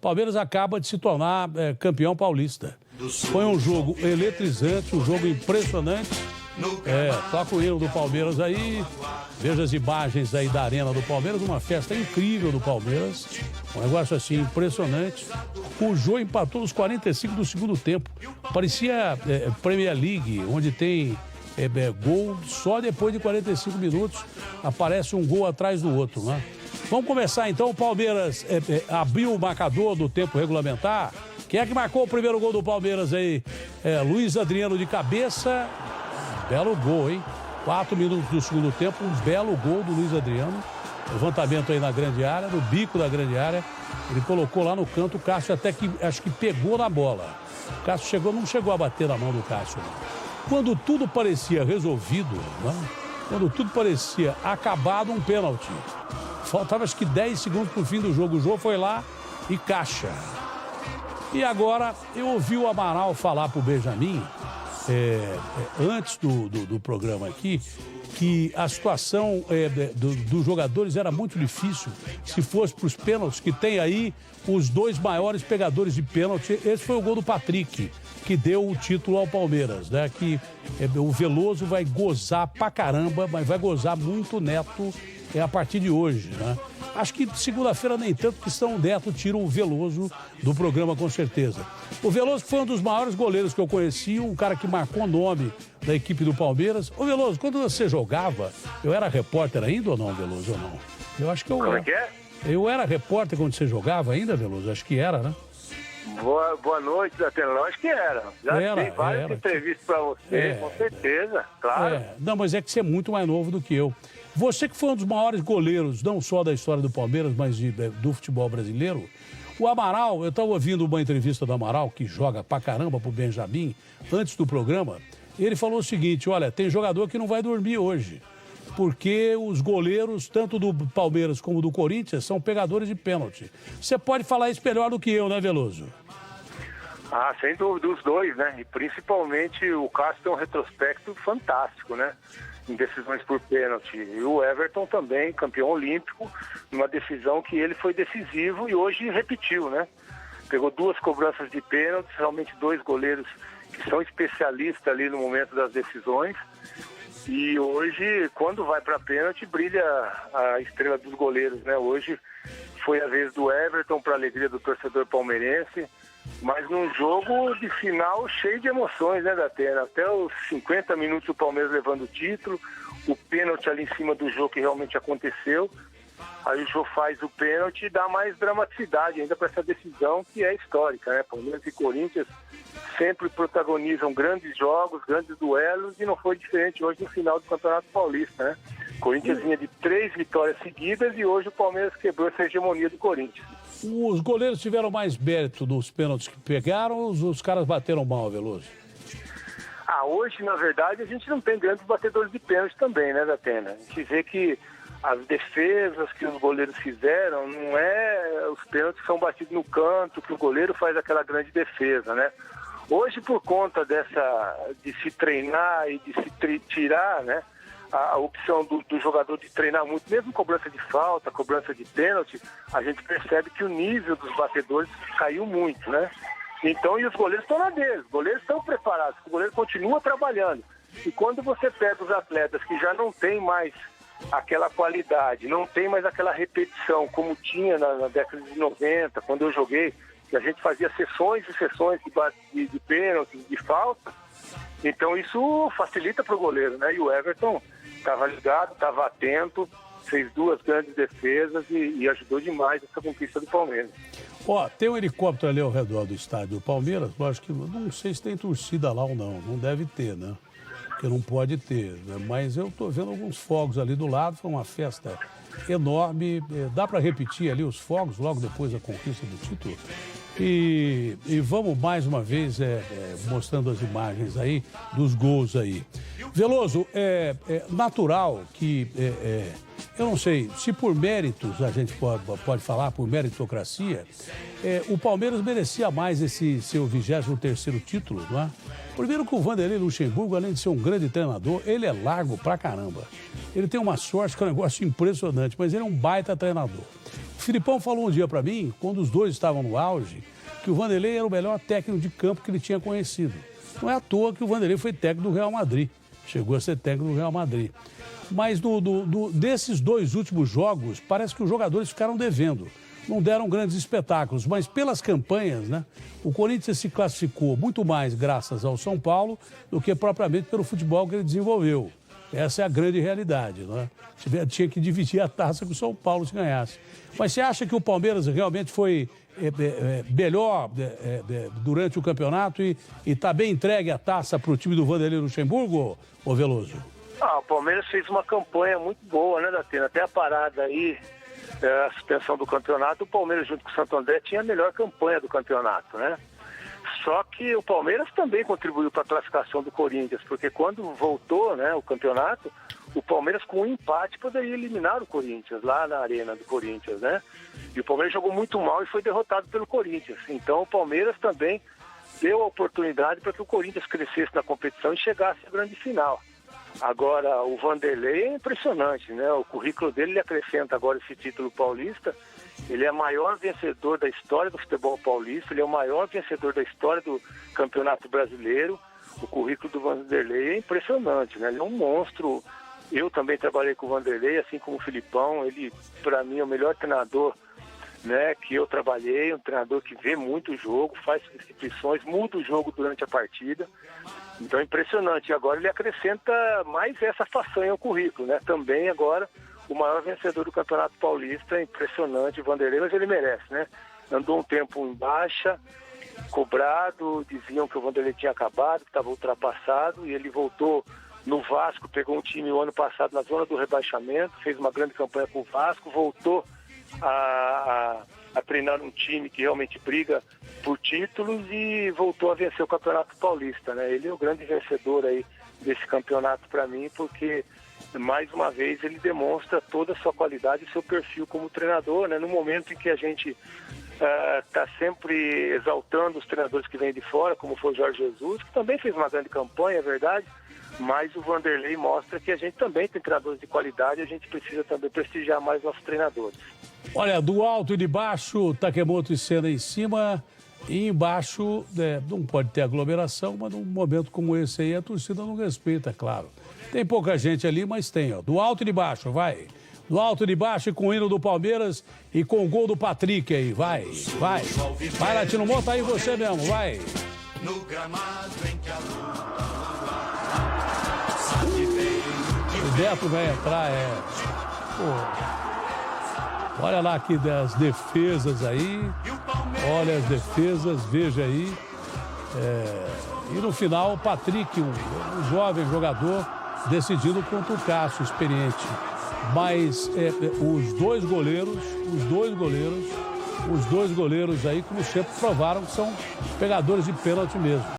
Palmeiras acaba de se tornar campeão paulista. Foi um jogo eletrizante, um jogo impressionante. Toca o hino do Palmeiras aí, veja as imagens aí da arena do Palmeiras, uma festa incrível do Palmeiras, um negócio assim impressionante. O Jô empatou nos 45 do segundo tempo, parecia Premier League, onde tem gol só depois de 45 minutos, aparece um gol atrás do outro, né? Vamos começar então, o Palmeiras abriu o marcador do tempo regulamentar. Quem é que marcou o primeiro gol do Palmeiras aí? Luiz Adriano de cabeça. Belo gol, hein? 4 minutos do segundo tempo, um belo gol do Luiz Adriano. Levantamento aí na grande área, no bico da grande área. Ele colocou lá no canto, o Cássio até que, acho que pegou na bola. O Cássio não chegou a bater na mão do Cássio. Não. Quando tudo parecia resolvido, né? Quando tudo parecia acabado, um pênalti. Faltava acho que 10 segundos para o fim do jogo. O jogo foi lá e caixa. E agora eu ouvi o Amaral falar para o Benjamin, antes do programa aqui, que a situação dos jogadores era muito difícil se fosse para os pênaltis, que tem aí os dois maiores pegadores de pênalti. Esse foi o gol do Patrick, que deu o título ao Palmeiras, né? Que o Veloso vai gozar pra caramba, mas vai gozar muito Neto a partir de hoje, né? Acho que segunda-feira nem tanto, que São Neto tira o Veloso do programa, com certeza. O Veloso foi um dos maiores goleiros que eu conheci, um cara que marcou o nome da equipe do Palmeiras. Ô, Veloso, quando você jogava, eu era repórter ainda ou não, Veloso, ou não? Eu acho que eu era. Como é que é? Eu era repórter quando você jogava ainda, Veloso? Acho que era, né? Boa noite, Datena. Acho que era. Já dei várias entrevistas para você, com certeza, claro. Não, mas é que você é muito mais novo do que eu. Você que foi um dos maiores goleiros, não só da história do Palmeiras, mas do futebol brasileiro. O Amaral, eu estava ouvindo uma entrevista do Amaral, que joga pra caramba pro Benjamin, antes do programa. Ele falou o seguinte: olha, tem jogador que não vai dormir hoje, porque os goleiros, tanto do Palmeiras como do Corinthians, são pegadores de pênalti. Você pode falar isso melhor do que eu, né, Veloso? Ah, sem dúvida, os dois, né? E principalmente o Cássio tem um retrospecto fantástico, né? Em decisões por pênalti. E o Everton também, campeão olímpico, numa decisão que ele foi decisivo e hoje repetiu, né? Pegou 2 cobranças de pênalti, realmente 2 goleiros que são especialistas ali no momento das decisões. E hoje, quando vai para pênalti, brilha a estrela dos goleiros, né? Hoje foi a vez do Everton, para alegria do torcedor palmeirense, mas num jogo de final cheio de emoções, né, Datena? Até os 50 minutos o Palmeiras levando o título, o pênalti ali em cima do jogo que realmente aconteceu. Aí o Jô faz o pênalti e dá mais dramaticidade ainda para essa decisão que é histórica, né? Palmeiras e Corinthians sempre protagonizam grandes jogos, grandes duelos, e não foi diferente hoje no final do Campeonato Paulista, né? O Corinthians vinha de 3 vitórias seguidas e hoje o Palmeiras quebrou essa hegemonia do Corinthians. Os goleiros tiveram mais mérito dos pênaltis que pegaram, os caras bateram mal, Veloso? Hoje, na verdade, a gente não tem grandes batedores de pênalti também, né, Datena? A gente vê que as defesas que os goleiros fizeram não é os pênaltis que são batidos no canto, que o goleiro faz aquela grande defesa, né? Hoje, por conta de se treinar e de se tirar, né, a opção do jogador de treinar muito, mesmo cobrança de falta, cobrança de pênalti, a gente percebe que o nível dos batedores caiu muito, né? Então, e os goleiros estão na deles, os goleiros estão preparados, o goleiro continua trabalhando. E quando você pega os atletas que já não tem mais aquela qualidade, não tem mais aquela repetição como tinha na década de 90, quando eu joguei, que a gente fazia sessões e sessões de pênaltis, de falta, então isso facilita para o goleiro, né? E o Everton estava ligado, estava atento, fez 2 grandes defesas e ajudou demais essa conquista do Palmeiras. Tem um helicóptero ali ao redor do estádio do Palmeiras, lógico que não sei se tem torcida lá ou não deve ter, né? Porque não pode ter, né? Mas eu estou vendo alguns fogos ali do lado, foi uma festa enorme, dá para repetir ali os fogos logo depois da conquista do título? E vamos mais uma vez mostrando as imagens aí dos gols aí. Veloso, é natural que, eu não sei, se por méritos a gente pode falar, por meritocracia, o Palmeiras merecia mais esse seu 23º título, não é? Primeiro que o Vanderlei Luxemburgo, além de ser um grande treinador, ele é largo pra caramba. Ele tem uma sorte que é um negócio impressionante, mas ele é um baita treinador. Filipão falou um dia para mim, quando os dois estavam no auge, que o Vanderlei era o melhor técnico de campo que ele tinha conhecido. Não é à toa que o Vanderlei foi técnico do Real Madrid. Chegou a ser técnico do Real Madrid. Mas desses 2 últimos jogos, parece que os jogadores ficaram devendo. Não deram grandes espetáculos, mas pelas campanhas, né? O Corinthians se classificou muito mais graças ao São Paulo do que propriamente pelo futebol que ele desenvolveu. Essa é a grande realidade, não é? Tinha que dividir a taça com o São Paulo se ganhasse. Mas você acha que o Palmeiras realmente foi melhor durante o campeonato e está bem entregue a taça para o time do Vanderlei Luxemburgo, ô Veloso? O Palmeiras fez uma campanha muito boa, né, Datena? Até a parada aí, a suspensão do campeonato, o Palmeiras junto com o Santo André tinha a melhor campanha do campeonato, né? Só que o Palmeiras também contribuiu para a classificação do Corinthians, porque quando voltou, né, o campeonato, o Palmeiras com um empate poderia eliminar o Corinthians lá na arena do Corinthians, né? E o Palmeiras jogou muito mal e foi derrotado pelo Corinthians. Então o Palmeiras também deu a oportunidade para que o Corinthians crescesse na competição e chegasse à grande final. Agora, o Vanderlei é impressionante, né? O currículo dele, ele acrescenta agora esse título paulista. Ele é o maior vencedor da história do futebol paulista, ele é o maior vencedor da história do Campeonato Brasileiro. O currículo do Vanderlei é impressionante, né? Ele é um monstro. Eu também trabalhei com o Vanderlei, assim como o Filipão. Ele, para mim, é o melhor treinador, né, que eu trabalhei, um treinador que vê muito o jogo, faz substituições, muda o jogo durante a partida. Então é impressionante. E agora ele acrescenta mais essa façanha ao currículo, né? Também agora o maior vencedor do Campeonato Paulista, impressionante, o Vanderlei, mas ele merece, né? Andou um tempo em baixa, cobrado, diziam que o Vanderlei tinha acabado, que estava ultrapassado, e ele voltou no Vasco, pegou um time o ano passado na zona do rebaixamento, fez uma grande campanha com o Vasco, voltou a treinar um time que realmente briga por títulos e voltou a vencer o Campeonato Paulista, né? Ele é o grande vencedor aí desse campeonato para mim, porque mais uma vez ele demonstra toda a sua qualidade e seu perfil como treinador, né? No momento em que a gente está sempre exaltando os treinadores que vêm de fora, como foi o Jorge Jesus, que também fez uma grande campanha, é verdade, mas o Vanderlei mostra que a gente também tem treinadores de qualidade e a gente precisa também prestigiar mais nossos treinadores. Olha, do alto e de baixo, Takemoto e Senna em cima, e embaixo não pode ter aglomeração, mas num momento como esse aí a torcida não respeita, é claro. Tem pouca gente ali, mas tem, ó. Do alto e de baixo, vai. Do alto e de baixo e com o hino do Palmeiras e com o gol do Patrick aí, vai. Vai, Latino, monta aí você mesmo, vai. No gramado em que a o Beto vai entrar, Pô. Olha lá aqui das defesas aí. Olha as defesas, veja aí. E no final, o Patrick, um jovem jogador, decidindo contra o Cássio, experiente. Mas os dois goleiros aí, como sempre, provaram que são pegadores de pênalti mesmo.